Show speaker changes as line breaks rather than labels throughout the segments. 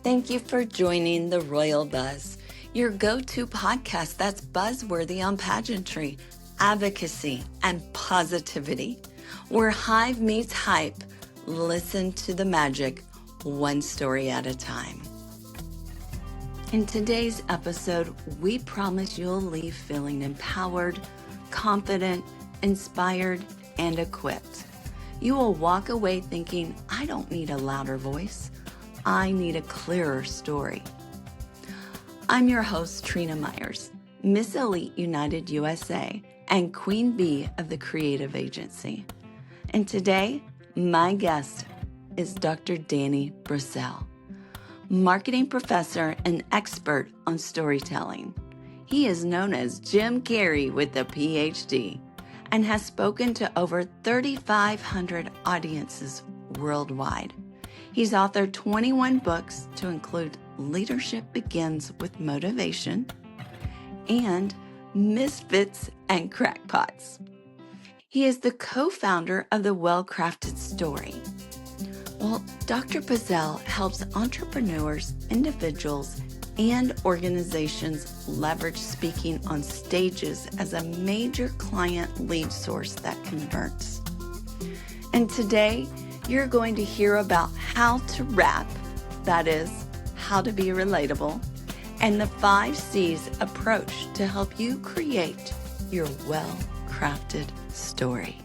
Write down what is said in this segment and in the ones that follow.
Thank you for joining the Royal Buzz, your go-to podcast that's buzzworthy on pageantry, advocacy, and positivity. Where Hive meets hype, listen to the magic one story at a time. In today's episode, we promise you'll leave feeling empowered, confident, inspired, and equipped. You will walk away thinking, I don't need a louder voice. I need a clearer story. I'm your host, Trina Myers, Miss Elite United USA and Queen Bee of the Creative Agency. And today, my guest is Dr. Danny Brassell, marketing professor and expert on storytelling. He is known as Jim Carrey with a PhD and has spoken to over 3,500 audiences worldwide. He's authored 21 books to include Leadership Begins with Motivation and Misfits and Crackpots. He is the co-founder of The Well-Crafted Story. Well, Dr. Brassell helps entrepreneurs, individuals, and organizations leverage speaking on stages as a major client lead source that converts. And today, you're going to hear about how to rap, that is, how to be relatable, and the 5 C's approach to help you create your well-crafted story.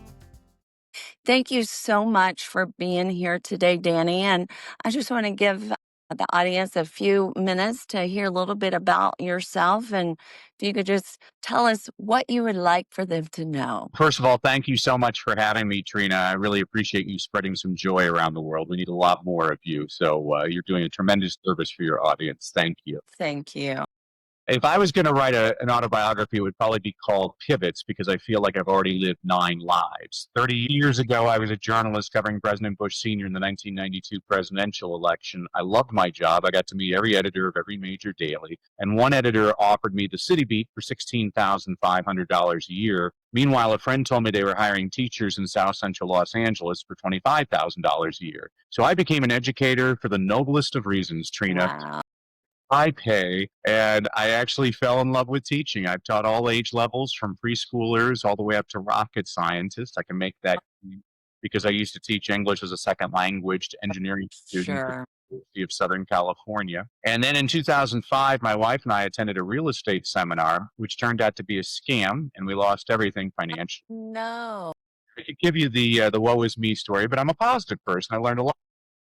Thank you so much for being here today, Danny. And I just want to give the audience a few minutes to hear a little bit about yourself. And if you could just tell us what you would like for them to know.
First of all, thank you so much for having me, Trina. I really appreciate you spreading some joy around the world. We need a lot more of you. So you're doing a tremendous service for your audience. Thank you.
Thank you.
If I was going to write an autobiography, it would probably be called Pivots, because I feel like I've already lived 9 lives. 30 years ago, I was a journalist covering President Bush Sr. in the 1992 presidential election. I loved my job. I got to meet every editor of every major daily. And one editor offered me the City Beat for $16,500 a year. Meanwhile, a friend told me they were hiring teachers in South Central Los Angeles for $25,000 a year. So I became an educator for the noblest of reasons, Trina.
Wow.
I pay, and I actually fell in love with teaching. I've taught all age levels from preschoolers all the way up to rocket scientists. I can make that claim because I used to teach English as a second language to engineering students at
Sure.
the University of Southern California. And then in 2005, my wife and I attended a real estate seminar, which turned out to be a scam, and we lost everything financially.
No.
I could give you the woe is me story, but I'm a positive person. I learned a lot.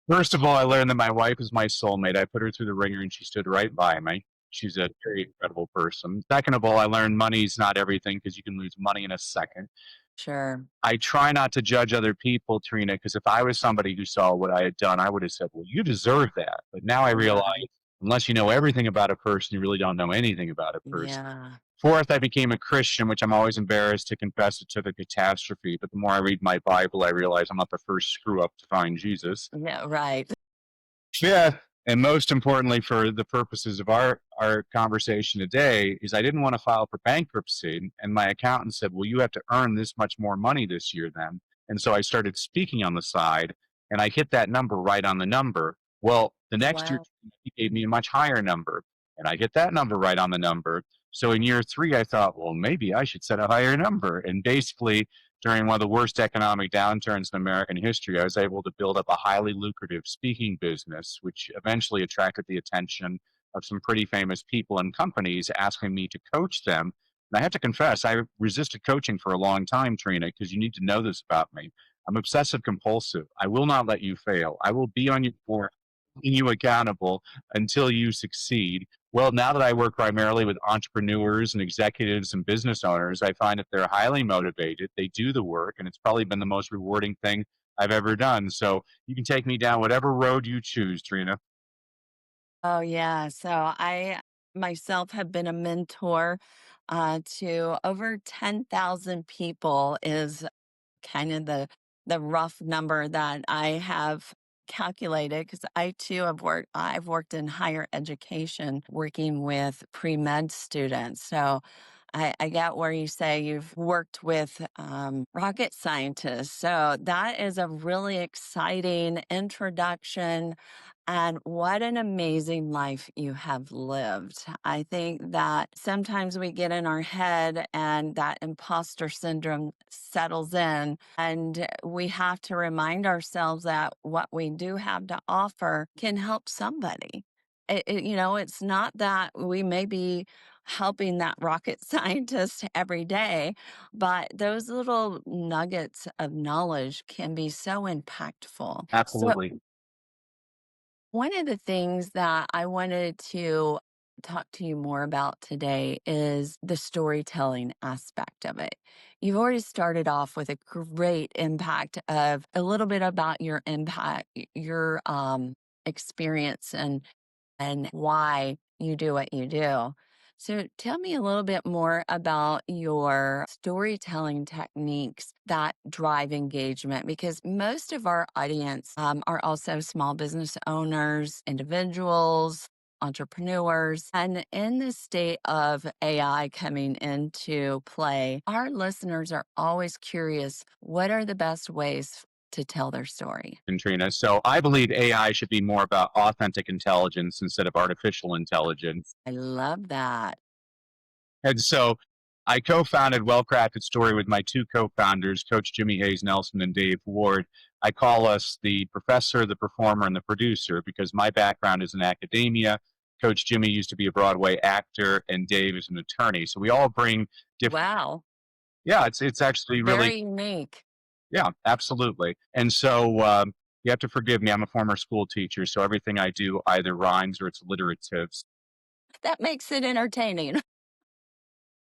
First of all, I learned that my wife is my soulmate. I put her through the ringer and she stood right by me. She's a very incredible person. Second of all, I learned money's not everything, because you can lose money in a second.
Sure.
I try not to judge other people, Trina, because if I was somebody who saw what I had done, I would have said, well, you deserve that. But now I realize, unless you know everything about a person, you really don't know anything about a person.
Yeah.
Fourth, I became a Christian, which I'm always embarrassed to confess it to the catastrophe. But the more I read my Bible, I realize I'm not the first screw up to find Jesus.
Yeah, right.
Fifth, and most importantly for the purposes of our conversation today, is I didn't want to file for bankruptcy. And my accountant said, well, you have to earn this much more money this year then. And so I started speaking on the side, and I hit that number right on the number. Well, the next year,
Wow.
he gave me a much higher number, and I hit that number right on the number. So in year 3, I thought, well, maybe I should set a higher number. And basically, during one of the worst economic downturns in American history, I was able to build up a highly lucrative speaking business, which eventually attracted the attention of some pretty famous people and companies asking me to coach them. And I have to confess, I resisted coaching for a long time, Trina, because you need to know this about me. I'm obsessive compulsive. I will not let you fail. I will be on your board, holding you accountable until you succeed. Well, now that I work primarily with entrepreneurs and executives and business owners, I find that they're highly motivated. They do the work, and it's probably been the most rewarding thing I've ever done. So you can take me down whatever road you choose, Trina.
Oh, yeah. So I myself have been a mentor to over 10,000 people is kind of the rough number that I have calculated, because I too I've worked in higher education working with pre-med students. So I get where you say you've worked with rocket scientists. So that is a really exciting introduction. And what an amazing life you have lived. I think that sometimes we get in our head and that imposter syndrome settles in, and we have to remind ourselves that what we do have to offer can help somebody. It's not that we may be helping that rocket scientist every day, but those little nuggets of knowledge can be so impactful. So,
Absolutely.
one of the things that I wanted to talk to you more about today is the storytelling aspect of it. You've already started off with a great impact of a little bit about your impact, your experience and why you do what you do. So, tell me a little bit more about your storytelling techniques that drive engagement because most of our audience are also small business owners, individuals, entrepreneurs. And in the state of AI coming into play, our listeners are always curious what are the best ways to tell their story?
Trina. So I believe AI should be more about authentic intelligence instead of artificial intelligence.
I love that.
And so I co-founded Well Crafted Story with my two co-founders, Coach Jimmy Hayes Nelson and Dave Ward. I call us the professor, the performer, and the producer because my background is in academia. Coach Jimmy used to be a Broadway actor, and Dave is an attorney. So we all bring different.
Wow.
Yeah, it's actually really.
Very unique.
Yeah, absolutely. And so you have to forgive me. I'm a former school teacher, so everything I do either rhymes or it's alliterative.
That makes it entertaining.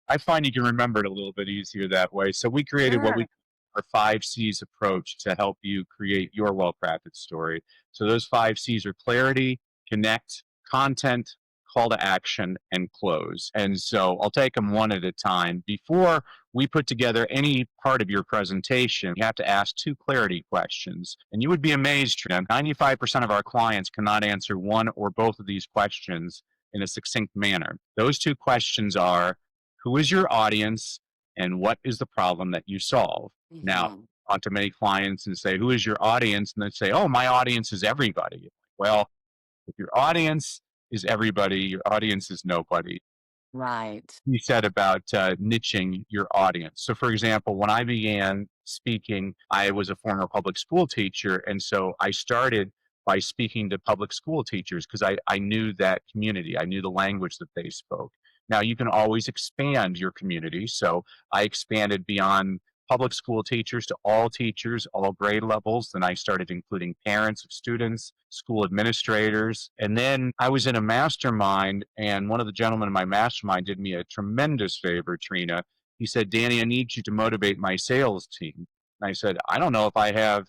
I find you can remember it a little bit easier that way. So we created what we
Sure.
call our 5 C's approach to help you create your well-crafted story. So those 5 C's are clarity, connect, content, call to action, and close. And so I'll take them one at a time. Before we put together any part of your presentation, you have to ask 2 clarity questions. And you would be amazed, Trina, 95% of our clients cannot answer one or both of these questions in a succinct manner. Those 2 questions are, who is your audience and what is the problem that you solve? Now,
Mhm.
on to many clients and say, who is your audience? And they say, oh, my audience is everybody. Well, if your audience is everybody, your audience is nobody.
Right.
You said about niching your audience. So, for example, when I began speaking, I was a former public school teacher. And so I started by speaking to public school teachers because I knew that community, I knew the language that they spoke. Now, you can always expand your community. So I expanded beyond public school teachers to all teachers, all grade levels. Then I started including parents of students, school administrators. And then I was in a mastermind, and one of the gentlemen in my mastermind did me a tremendous favor, Trina. He said, Danny, I need you to motivate my sales team. And I said, I don't know if I have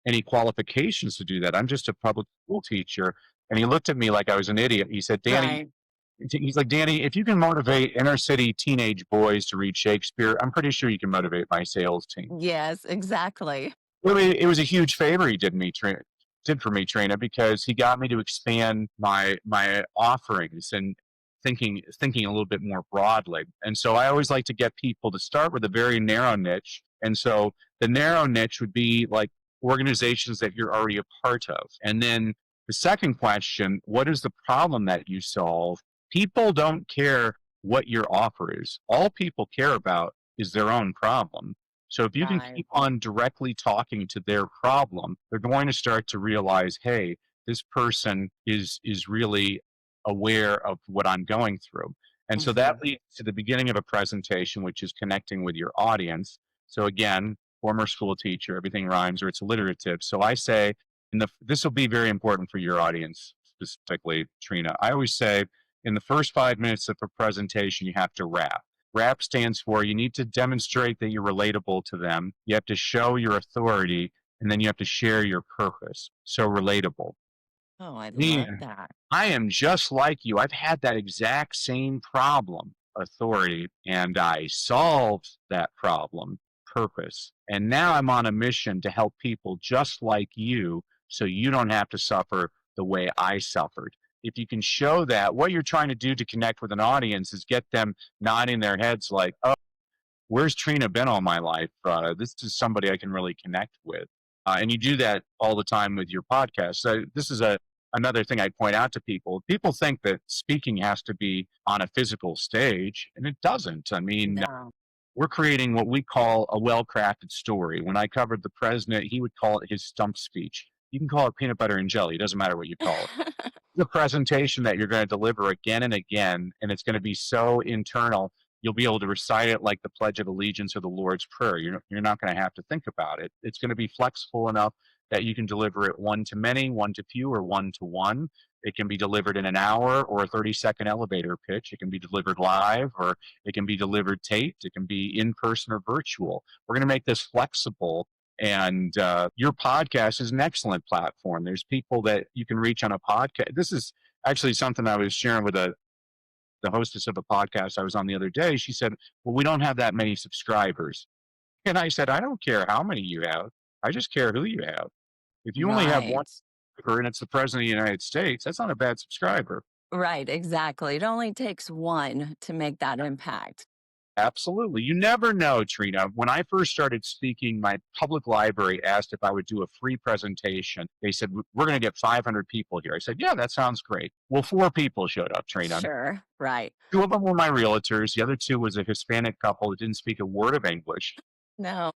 any qualifications to do that. I'm just a public school teacher. And he looked at me like I was an idiot. He said, Danny,
Right.
he's like, Danny, if you can motivate inner city teenage boys to read Shakespeare, I'm pretty sure you can motivate my sales team.
Yes, exactly.
Well, it was a huge favor he did for me, Trina, because he got me to expand my offerings and thinking a little bit more broadly. And so I always like to get people to start with a very narrow niche. And so the narrow niche would be like organizations that you're already a part of. And then the second question, what is the problem that you solve? People don't care what your offer is. All people care about is their own problem. So if you can
Right.
keep on directly talking to their problem, they're going to start to realize, hey, this person is really aware of what I'm going through. And so that
Mhm.
leads to the beginning of a presentation, which is connecting with your audience. So again, former school teacher, everything rhymes or it's alliterative. So I say, this will be very important for your audience, specifically, Trina. I always say in the first 5 minutes of a presentation, you have to wrap. RAP stands for you need to demonstrate that you're relatable to them. You have to show your authority, and then you have to share your purpose. So relatable.
Oh, I love
Me,
that.
I am just like you. I've had that exact same problem, authority, and I solved that problem, purpose. And now I'm on a mission to help people just like you so you don't have to suffer the way I suffered. if you can show that, what you're trying to do to connect with an audience is get them nodding their heads like, oh, where's Trina been all my life? This is somebody I can really connect with. And you do that all the time with your podcast. So this is another thing I point out to people. People think that speaking has to be on a physical stage, and it doesn't. I mean,
No.
we're creating what we call a well-crafted story. When I covered the president, he would call it his stump speech. You can call it peanut butter and jelly. It doesn't matter what you call it. The presentation that you're going to deliver again and again, and it's going to be so internal, you'll be able to recite it like the Pledge of Allegiance or the Lord's Prayer. You're not going to have to think about it. It's going to be flexible enough that you can deliver it one to many, one to few, or one to one. It can be delivered in an hour or a 30-second elevator pitch. It can be delivered live, or it can be delivered taped. It can be in person or virtual. We're going to make this flexible. And your podcast is an excellent platform. There's people that you can reach on a podcast. This is actually something I was sharing with the hostess of a podcast I was on the other day. She said, well, we don't have that many subscribers. And I said, I don't care how many you have. I just care who you have. If you only have one
Right.
subscriber and it's the president of the United States, that's not a bad subscriber.
Right, exactly. It only takes one to make that impact.
Absolutely. You never know, Trina. When I first started speaking, my public library asked if I would do a free presentation. They said, we're going to get 500 people here. I said, yeah, that sounds great. Well, 4 people showed up, Trina.
Sure, right.
2 of them were my realtors. The other 2 was a Hispanic couple that didn't speak a word of English.
No,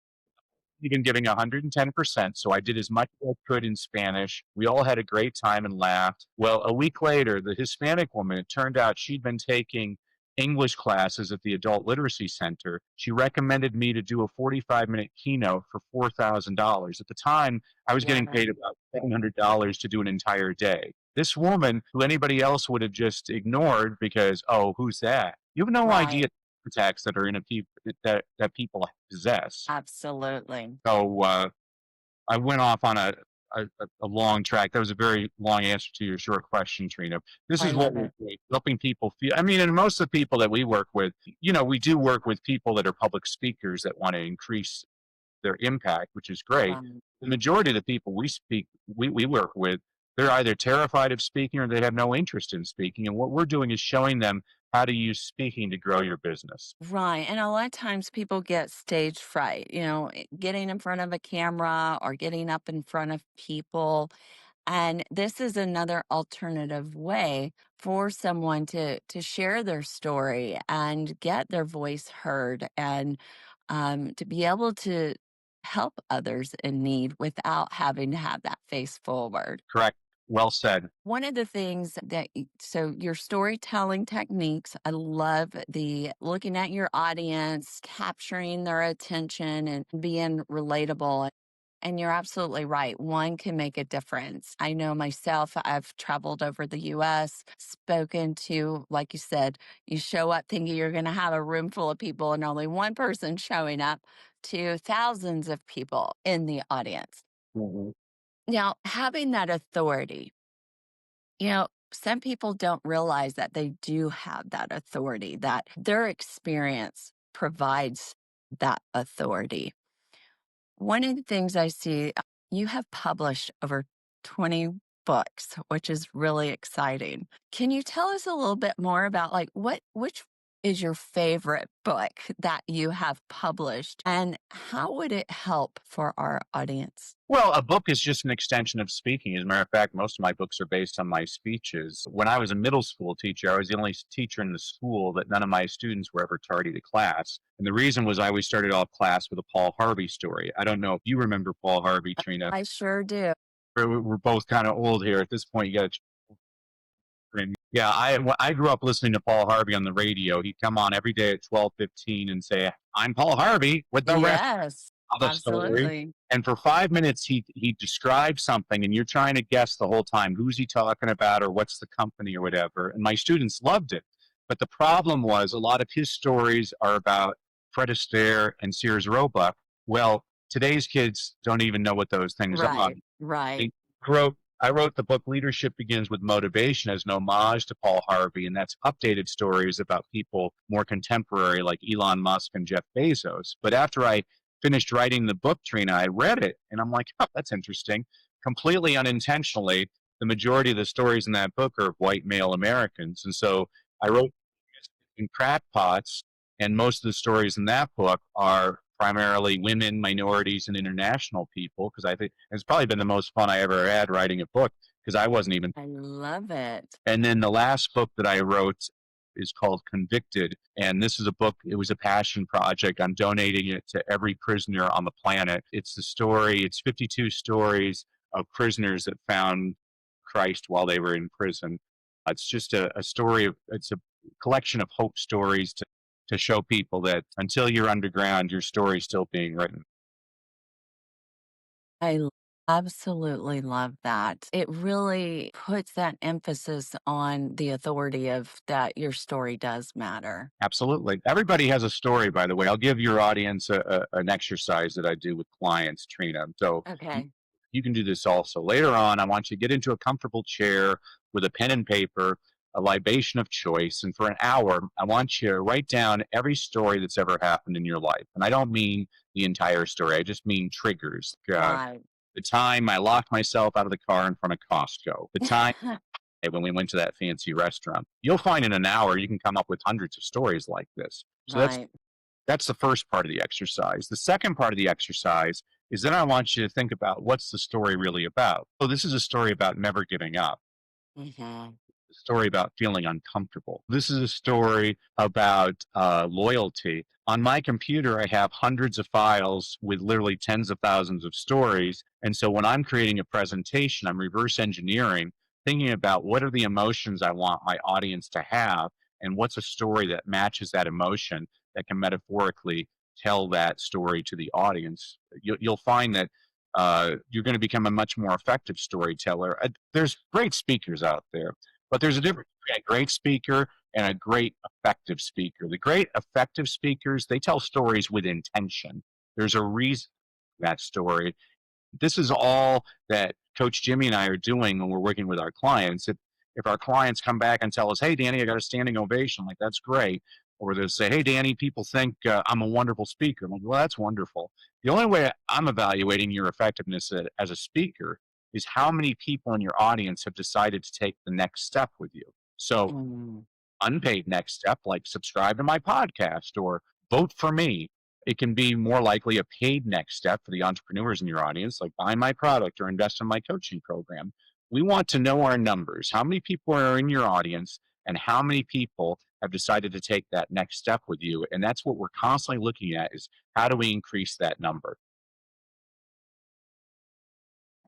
Even giving 110%. So I did as much as I could in Spanish. We all had a great time and laughed. Well, a week later, the Hispanic woman, it turned out she'd been taking English classes at the Adult Literacy Center. She recommended me to do a 45-minute keynote for $4,000. At the time, I was getting
wow,
paid about $700 to do an entire day. This woman, who anybody else would have just ignored because, oh, who's that? You have no
right.
idea the contacts that are in a people that people possess.
Absolutely.
So I went off on a long track. That was a very long answer to your short question, Trina. This
I
is what
love
we're
it.
doing, helping people feel. I mean, and most of the people that we work with, we do work with people that are public speakers that want to increase their impact, which is great.
Right.
The majority of the people we work with, they're either terrified of speaking or they have no interest in speaking. And what we're doing is showing them how to use speaking to grow your business.
Right. And a lot of times people get stage fright, getting in front of a camera or getting up in front of people. And this is another alternative way for someone to share their story and get their voice heard and to be able to help others in need without having to have that face forward.
Correct. Well said.
One of the things so your storytelling techniques, I love the looking at your audience, capturing their attention and being relatable. And you're absolutely right. One can make a difference. I know myself, I've traveled over the US, spoken to, like you said, you show up thinking you're going to have a room full of people and only one person showing up to thousands of people in the audience.
Mhm.
Now, having that authority, some people don't realize that they do have that authority, that their experience provides that authority. One of the things I see, you have published over 20 books, which is really exciting. Can you tell us a little bit more about which is your favorite book that you have published and how would it help for our audience?
Well, a book is just an extension of speaking. As a matter of fact, most of my books are based on my speeches. When I was a middle school teacher, I was the only teacher in the school that none of my students were ever tardy to class. And the reason was I always started off class with a Paul Harvey story. I don't know if you remember Paul Harvey, Trina.
I sure do.
We're both kind of old here. At this point, you got to. Yeah, I grew up listening to Paul Harvey on the radio. He'd come on every day at 12:15 and say, "I'm Paul Harvey with the rest
Yes,
of the story."
absolutely.
And for 5 minutes, he described something, and you're trying to guess the whole time who's he talking about or what's the company or whatever. And my students loved it. But the problem was a lot of his stories are about Fred Astaire and Sears Roebuck. Well, today's kids don't even know what those things are.
Right, right.
I I wrote the book Leadership Begins with Motivation as an homage to Paul Harvey, and that's updated stories about people more contemporary like Elon Musk and Jeff Bezos. But after I finished writing the book, Trina, I read it and I'm like, oh, that's interesting. Completely unintentionally, the majority of the stories in that book are of white male Americans. And so I wrote in crackpots, and most of the stories in that book are primarily women, minorities, and international people. Because I think it's probably been the most fun I ever had writing a book because I wasn't even.
I love it.
And then the last book that I wrote is called Convicted. And this is a book, it was a passion project. I'm donating it to every prisoner on the planet. It's the story, it's 52 stories of prisoners that found Christ while they were in prison. It's just a story of, it's a collection of hope stories to show people that until you're underground, your story's still being written.
I absolutely love that. It really puts that emphasis on the authority of that your story does matter.
Absolutely. Everybody has a story, by the way. I'll give your audience an exercise that I do with clients, Trina. So
Okay.
you can do this also. Later on, I want you to get into a comfortable chair with a pen and paper, a libation of choice. And for an hour, I want you to write down every story that's ever happened in your life. And I don't mean the entire story, I just mean triggers.
Right.
The time I locked myself out of the car in front of Costco, the time when we went to that fancy restaurant. You'll find in an hour you can come up with hundreds of stories like this. So
Right.
that's the first part of the exercise. The second part of the exercise is then I want you to think about what's the story really about. So this is a story about never giving up.
Mhm.
A story about feeling uncomfortable. This is a story about loyalty. On my computer, I have hundreds of files with literally tens of thousands of stories. And so when I'm creating a presentation, I'm reverse engineering, thinking about what are the emotions I want my audience to have, and what's a story that matches that emotion that can metaphorically tell that story to the audience. You'll find that you're going to become a much more effective storyteller. There's great speakers out there, but there's a difference between a great speaker and a great effective speaker. The great effective speakers, they tell stories with intention. There's a reason for that story. This is all that Coach Jimmy and I are doing when we're working with our clients. If our clients come back and tell us, "Hey, Danny, I got a standing ovation," like that's great, or they'll say, "Hey, Danny, people think I'm a wonderful speaker." I'm like, well, that's wonderful. The only way I'm evaluating your effectiveness as a speaker is how many people in your audience have decided to take the next step with you. So
Mm.
unpaid next step, like subscribe to my podcast or vote for me. It can be more likely a paid next step for the entrepreneurs in your audience, like buy my product or invest in my coaching program. We want to know our numbers. How many people are in your audience and how many people have decided to take that next step with you? And that's what we're constantly looking at is how do we increase that number?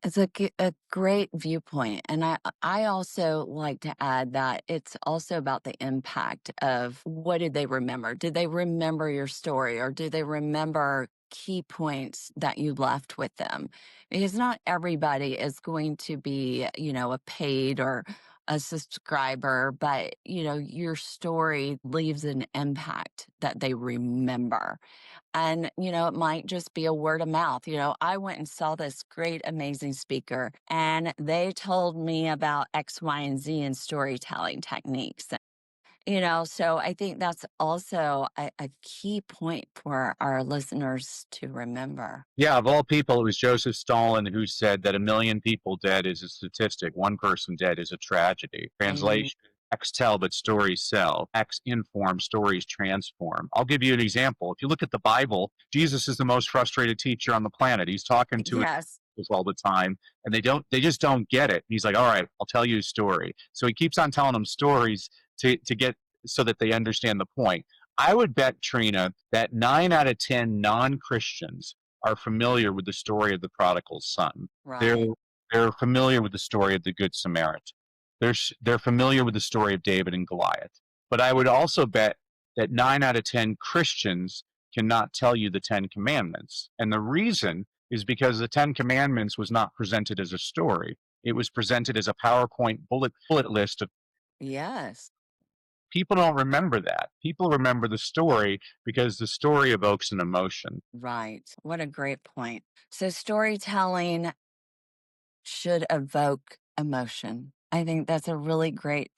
It's a great viewpoint, and I also like to add that it's also about the impact of what did they remember? Did they remember your story, or do they remember key points that you left with them? Because not everybody is going to be, a paid or a subscriber, but, your story leaves an impact that they remember. And, it might just be a word of mouth. I went and saw this great, amazing speaker, and they told me about X, Y, and Z in storytelling techniques. So I think that's also a key point for our listeners to remember.
Yeah, of all people, it was Joseph Stalin who said that a million people dead is a statistic, one person dead is a tragedy.
Mm,
Translation: X tell, but stories sell. X inform, stories transform. I'll give you an example. If you look at the Bible, Jesus is the most frustrated teacher on the planet. He's talking to his
yes,
disciples all the time, and they just don't get it. He's like, all right, I'll tell you a story. So he keeps on telling them stories to get so that they understand the point. I would bet, Trina, that 9 out of 10 non-Christians are familiar with the story of the prodigal son. They're
right.
they're familiar with the story of the Good Samaritan. They're familiar with the story of David and Goliath. But I would also bet that 9 out of 10 Christians cannot tell you the Ten Commandments. And the reason is because the Ten Commandments was not presented as a story. It was presented as a PowerPoint bullet list of.
Yes,
People don't remember that. People remember the story because the story evokes an emotion.
right. What a great point. So storytelling should evoke emotion. I think that's a really great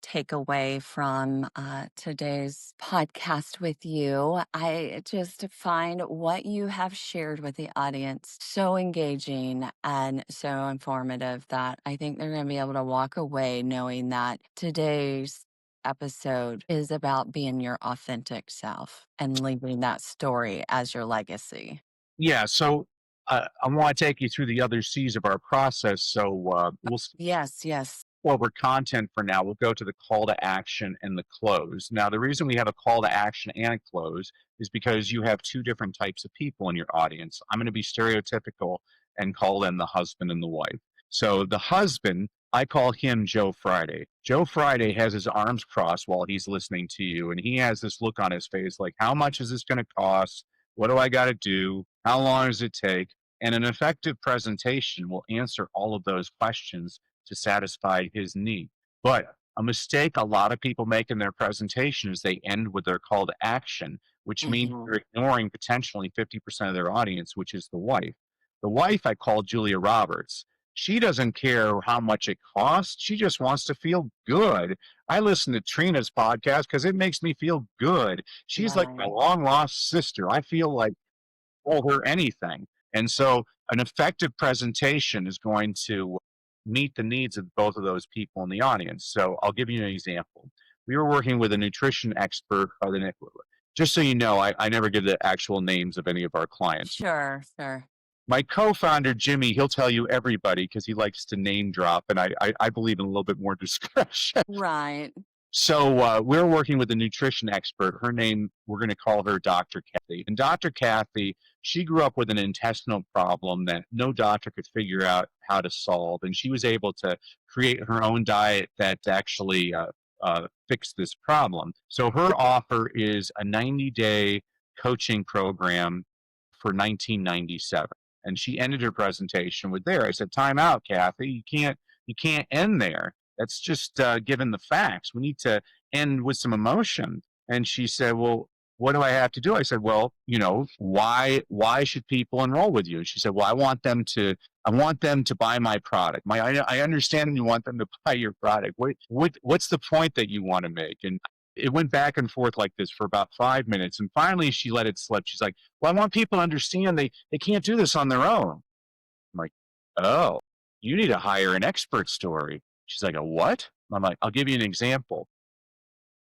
take away from today's podcast with you. I just find what you have shared with the audience so engaging and so informative that I think they're going to be able to walk away knowing that today's episode is about being your authentic self and leaving that story as your legacy.
Yeah. So I want to take you through the other C's of our process. So we'll
Yes, yes.
over content for now. We'll go to the call to action and the close. Now, the reason we have a call to action and a close is because you have two different types of people in your audience. I'm going to be stereotypical and call them the husband and the wife. So, the husband, I call him Joe Friday. Joe Friday has his arms crossed while he's listening to you, and he has this look on his face like, how much is this going to cost? What do I got to do? How long does it take? And an effective presentation will answer all of those questions to satisfy his need. But a mistake a lot of people make in their presentation is they end with their call to action, which means
Hmm.
they're ignoring potentially 50% of their audience, which is the wife. The wife I call Julia Roberts. She doesn't care how much it costs. She just wants to feel good. I listen to Trina's podcast because it makes me feel good. She's like my
Right.
long lost sister. I feel like told her anything. And so an effective presentation is going to meet the needs of both of those people in the audience. So I'll give you an example. We were working with a nutrition expert by the just so you know, I never give the actual names of any of our clients.
Sure, sure.
My co-founder Jimmy, he'll tell you everybody because he likes to name drop, and I believe in a little bit more discretion.
Right.
So we're working with a nutrition expert. Her name, we're going to call her Dr. Kathy. And Dr. Kathy, she grew up with an intestinal problem that no doctor could figure out how to solve. And she was able to create her own diet that actually fixed this problem. So her offer is a 90-day coaching program for 1997. And she ended her presentation with there. I said, time out, Kathy. You can't end there. That's just given the facts. We need to end with some emotion. And she said, well, what do I have to do? I said, well, why should people enroll with you? She said, well, I want them to buy my product. I understand you want them to buy your product. What's the point that you want to make? And it went back and forth like this for about 5 minutes. And finally she let it slip. She's like, well, I want people to understand they can't do this on their own. I'm like, oh, you need to hire an expert story. She's like, a what? I'm like, I'll give you an example.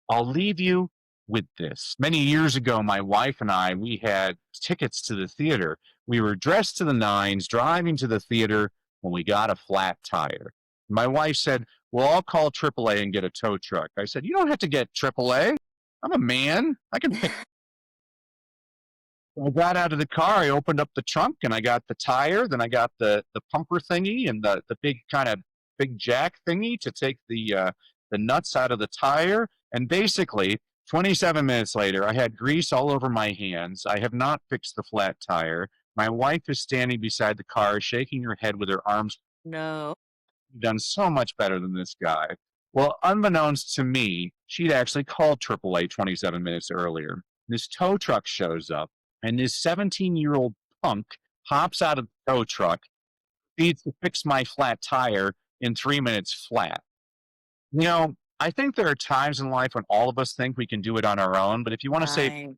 I'll leave you with this. Many years ago, my wife and I, we had tickets to the theater. We were dressed to the nines, driving to the theater when we got a flat tire. My wife said, well, I'll call AAA and get a tow truck. I said, you don't have to get AAA. I'm a man. I can pick. I got out of the car, I opened up the trunk and I got the tire, then I got the pumper thingy and the big kind of big jack thingy to take the nuts out of the tire. And basically, 27 minutes later, I had grease all over my hands. I have not fixed the flat tire. My wife is standing beside the car, shaking her head with her arms
No.
done so much better than this guy. Well, unbeknownst to me, she'd actually called AAA 27 minutes earlier. This tow truck shows up, and this 17-year-old punk hops out of the tow truck, needs to fix my flat tire in 3 minutes flat. I think there are times in life when all of us think we can do it on our own, but if you want to save
Right.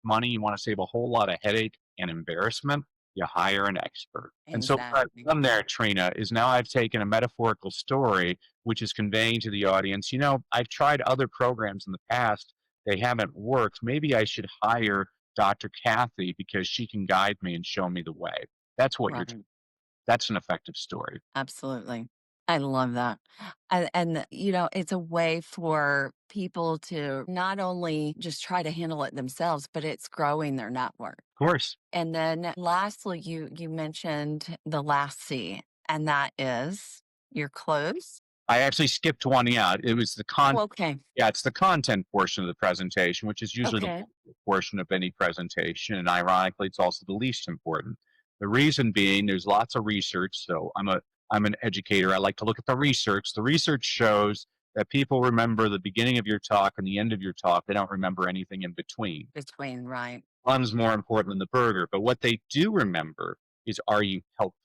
money, you want to save a whole lot of headache and embarrassment, you hire an expert. And so what I've
Exactly.
done there, Trina, is now I've taken a metaphorical story, which is conveying to the audience, I've tried other programs in the past. They haven't worked. Maybe I should hire Dr. Kathy because she can guide me and show me the way. That's what
Right.
that's an effective story.
Absolutely. I love that. And it's a way for people to not only just try to handle it themselves, but it's growing their network.
Of course.
And then lastly, you mentioned the last C, and that is your clothes.
I actually skipped one. Yeah, it was the
Oh, okay.
Yeah, it's the content portion of the presentation, which is usually the
Okay.
portion of any presentation. And ironically, it's also the least important. The reason being there's lots of research. So I'm an educator. I like to look at the research. The research shows that people remember the beginning of your talk and the end of your talk. They don't remember anything in between.
Between, right.
Fun's more important than the burger. But what they do remember is, are you helpful?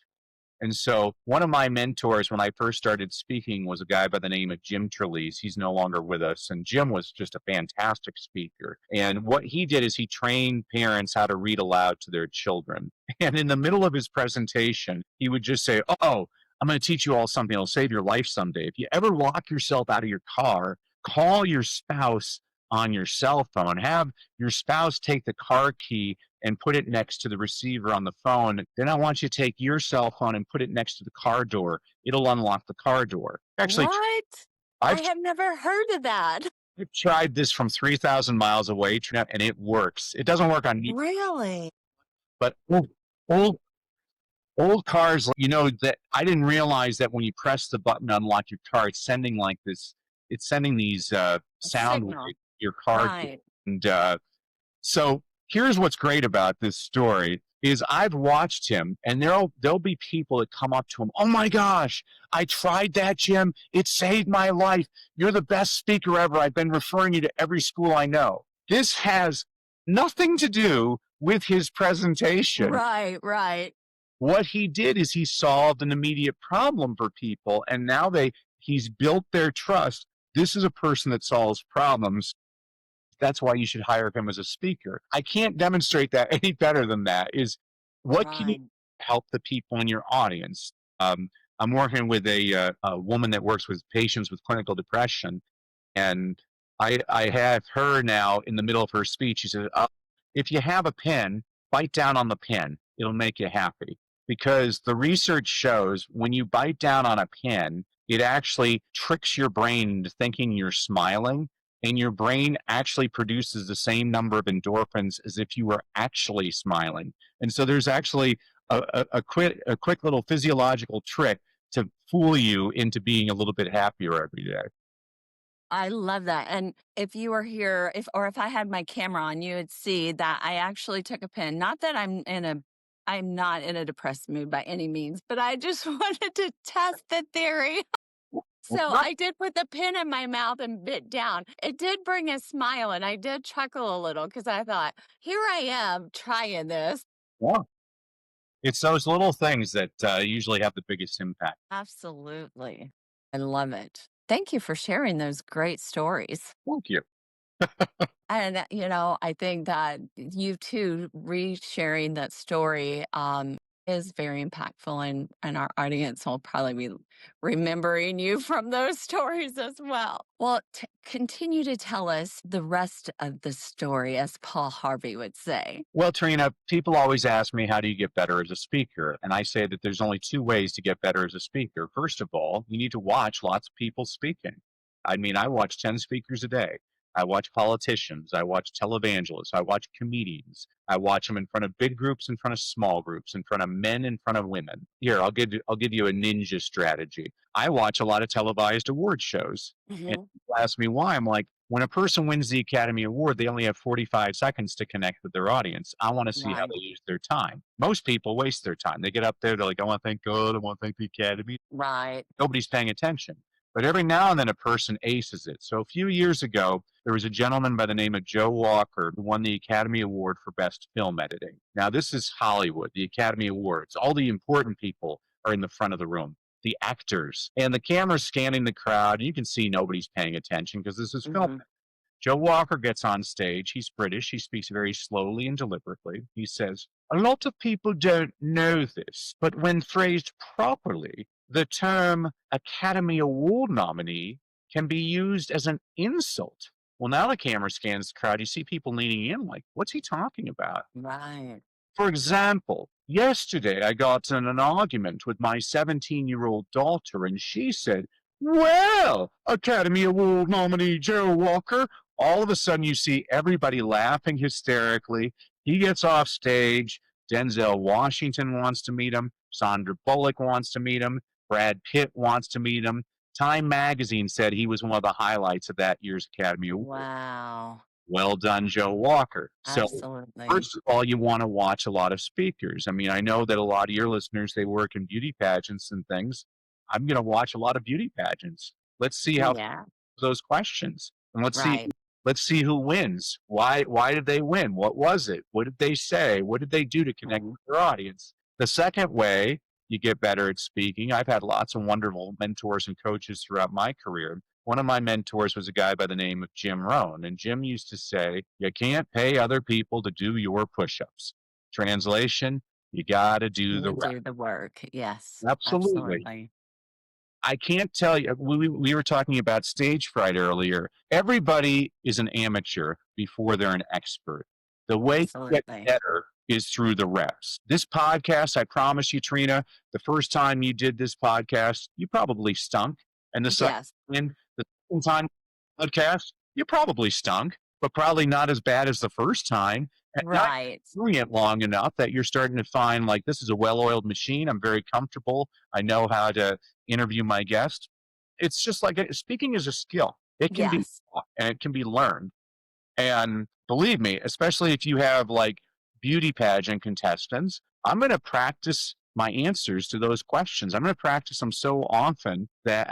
And so one of my mentors when I first started speaking was a guy by the name of Jim Trelease. He's no longer with us. And Jim was just a fantastic speaker. And what he did is he trained parents how to read aloud to their children. And in the middle of his presentation, he would just say, "Oh, I'm going to teach you all something that'll save your life someday. If you ever lock yourself out of your car, call your spouse on your cell phone. Have your spouse take the car key and put it next to the receiver on the phone. Then I want you to take your cell phone and put it next to the car door. It'll unlock the car door." Actually,
What? I
I've,
have never heard of that.
I've tried this from 3,000 miles away, and it works. It doesn't work on me,
Really?
but old, old cars, that I didn't realize that when you press the button to unlock your car, it's sending like this, it's sending these
A
sound waves
signal.
to your car.
Right.
And so here's what's great about this story is I've watched him, and there'll be people that come up to him. "Oh my gosh, I tried that, Jim. It saved my life. You're the best speaker ever. I've been referring you to every school I know." This has nothing to do with his presentation.
Right, right.
What he did is he solved an immediate problem for people, and now he's built their trust. This is a person that solves problems. That's why you should hire him as a speaker. I can't demonstrate that any better than that. Is what can you
Right.
help the people in your audience? I'm working with a woman that works with patients with clinical depression, and I have her now in the middle of her speech. She said, "If you have a pen, bite down on the pen. It'll make you happy." Because the research shows when you bite down on a pen, it actually tricks your brain into thinking you're smiling, and your brain actually produces the same number of endorphins as if you were actually smiling. And so there's actually a quick little physiological trick to fool you into being a little bit happier every day.
I love that. And if you were here, if I had my camera on, you would see that I actually took a pen. Not that I'm not in a depressed mood by any means, but I just wanted to test the theory. So
Right.
I did put the pen in my mouth and bit down. It did bring a smile, and I did chuckle a little because I thought, here I am trying this.
Yeah. It's those little things that usually have the biggest impact.
Absolutely. I love it. Thank you for sharing those great stories.
Thank you.
And, I think that you too re-sharing that story is very impactful, and our audience will probably be remembering you from those stories as well. Well, continue to tell us the rest of the story, as Paul Harvey would say.
Well, Trina, people always ask me, how do you get better as a speaker? And I say that there's only two ways to get better as a speaker. First of all, you need to watch lots of people speaking. I mean, I watch 10 speakers a day. I watch politicians. I watch televangelists. I watch comedians. I watch them in front of big groups, in front of small groups, in front of men, in front of women. Here, I'll give you a ninja strategy. I watch a lot of televised award shows. And
Hmm.
people ask me why. I'm like, when a person wins the Academy Award, they only have 45 seconds to connect with their audience. I want to see how
Right,
they use their time. Most people waste their time. They get up there, they're like, "I want to thank God, I want to thank the Academy."
right.
Nobody's paying attention. But every now and then a person aces it. So a few years ago, there was a gentleman by the name of Joe Walker who won the Academy Award for Best Film Editing. Now, this is Hollywood, the Academy Awards. All the important people are in the front of the room, the actors. And the camera's scanning the crowd. And you can see nobody's paying attention because this is film.
Hmm.
Joe Walker gets on stage. He's British. He speaks very slowly and deliberately. He says, "A lot of people don't know this, but when phrased properly, the term Academy Award nominee can be used as an insult." Well, now the camera scans the crowd. You see people leaning in like, what's he talking about?
Right.
For example, yesterday I got in an argument with my 17-year-old daughter, and she said, "Well, Academy Award nominee Joe Walker." All of a sudden, you see everybody laughing hysterically. He gets off stage. Denzel Washington wants to meet him. Sandra Bullock wants to meet him. Brad Pitt wants to meet him. Time magazine said he was one of the highlights of that year's Academy Award.
Wow.
Well done, Joe Walker. So
Absolutely.
first of all, you want to watch a lot of speakers. I mean, I know that a lot of your listeners, they work in beauty pageants and things. I'm going to watch a lot of beauty pageants. Let's see how
Yeah.
those questions, and
Right.
let's see who wins. Why did they win? What was it? What did they say? What did they do to connect
Mhm.
with their audience? The second way, you get better at speaking. I've had lots of wonderful mentors and coaches throughout my career. One of my mentors was a guy by the name of Jim Rohn. And Jim used to say, you can't pay other people to do your push ups. Translation, you got to do the
You
rest.
do the work. Yes,
Absolutely.
absolutely.
I can't tell you. We were talking about stage fright earlier. Everybody is an amateur before they're an expert. The way to get
Absolutely.
better is through the reps. This podcast, I promise you, Trina, the first time you did this podcast, you probably stunk. And the second,
Yes.
the second time podcast, you probably stunk, but probably not as bad as the first time. And now
Right.
you're doing it long enough that you're starting to find like this is a well-oiled machine. I'm very comfortable. I know how to interview my guest. It's just like speaking is a skill. It can be
Yes.
taught and it can be learned. And believe me, especially if you have like beauty pageant contestants, I'm going to practice my answers to those questions. I'm going to practice them so often that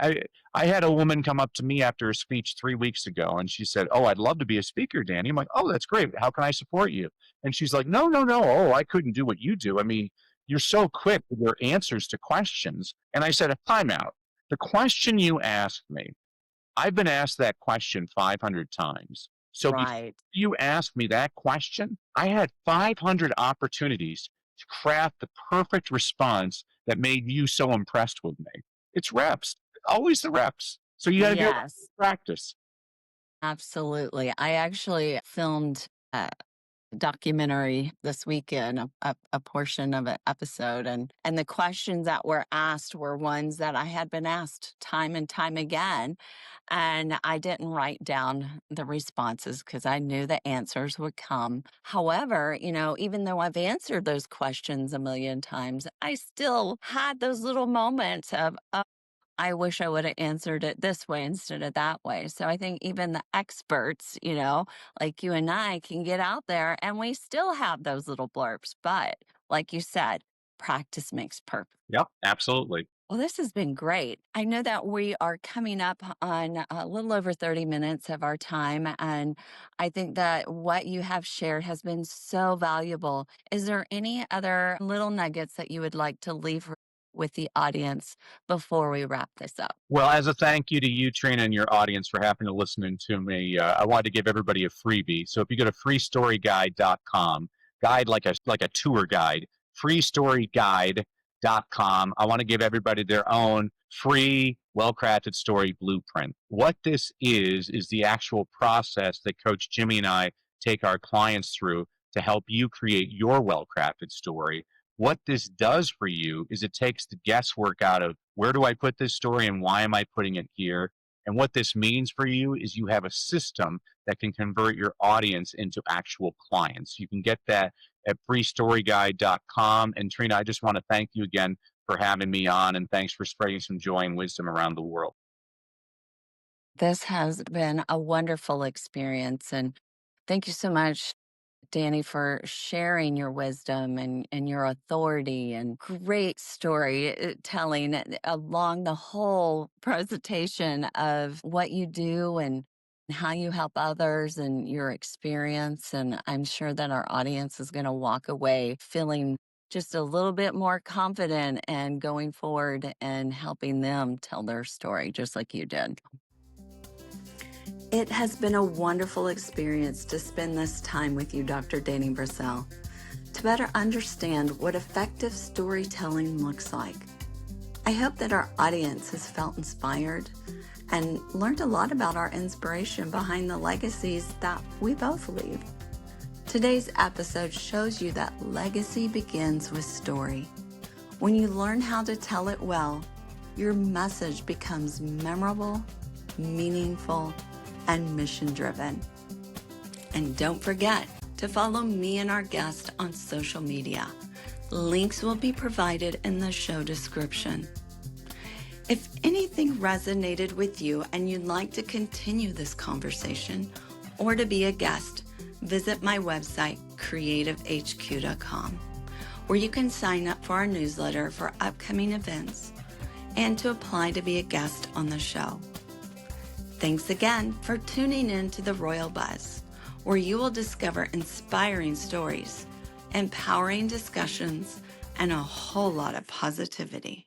I had a woman come up to me after a speech 3 weeks ago and she said, "Oh, I'd love to be a speaker, Danny." I'm like, "Oh, that's great. How can I support you?" And she's like, "No, no, no. Oh, I couldn't do what you do. I mean, you're so quick with your answers to questions." And I said, "Time out. The question you asked me, I've been asked that question 500 times. So before
Right.
you asked me that question, I had 500 opportunities to craft the perfect response that made you so impressed with me. It's reps, always the reps. So you got to be able to
Yes.
practice.
Absolutely. I actually filmed a documentary this weekend, a portion of an episode, and the questions that were asked were ones that I had been asked time and time again. And I didn't write down the responses because I knew the answers would come. However, even though I've answered those questions a million times, I still had those little moments of, "Oh, I wish I would have answered it this way instead of that way." So I think even the experts, like you and I, can get out there and we still have those little blurbs. But like you said, practice makes perfect.
Yep, absolutely.
Well, this has been great. I know that we are coming up on a little over 30 minutes of our time, and I think that what you have shared has been so valuable. Is there any other little nuggets that you would like to leave with the audience before we wrap this up?
Well, as a thank you to you, Trina, and your audience for happening to listen to me, I wanted to give everybody a freebie. So if you go to freestoryguide.com, guide like a tour guide, freestoryguide.com, I want to give everybody their own free, well-crafted story blueprint. What this is the actual process that Coach Jimmy and I take our clients through to help you create your well-crafted story. What this does for you is it takes the guesswork out of where do I put this story and why am I putting it here? And what this means for you is you have a system that can convert your audience into actual clients. You can get that at freestoryguide.com. And Trina, I just want to thank you again for having me on, and thanks for spreading some joy and wisdom around the world.
This has been a wonderful experience. And thank you so much, Danny, for sharing your wisdom and your authority and great storytelling along the whole presentation of what you do and how you help others and your experience. And I'm sure that our audience is going to walk away feeling just a little bit more confident and going forward and helping them tell their story, just like you did.
It has been a wonderful experience to spend this time with you, Dr. Danny Brassell, to better understand what effective storytelling looks like. I hope that our audience has felt inspired and learned a lot about our inspiration behind the legacies that we both leave. Today's episode shows you that legacy begins with story. When you learn how to tell it well, your message becomes memorable, meaningful, and mission-driven. And don't forget to follow me and our guest on social media. Links will be provided in the show description. If anything resonated with you and you'd like to continue this conversation or to be a guest, visit my website, creativehq.com, where you can sign up for our newsletter for upcoming events and to apply to be a guest on the show. Thanks again for tuning in to the Royal Buzz, where you will discover inspiring stories, empowering discussions, and a whole lot of positivity.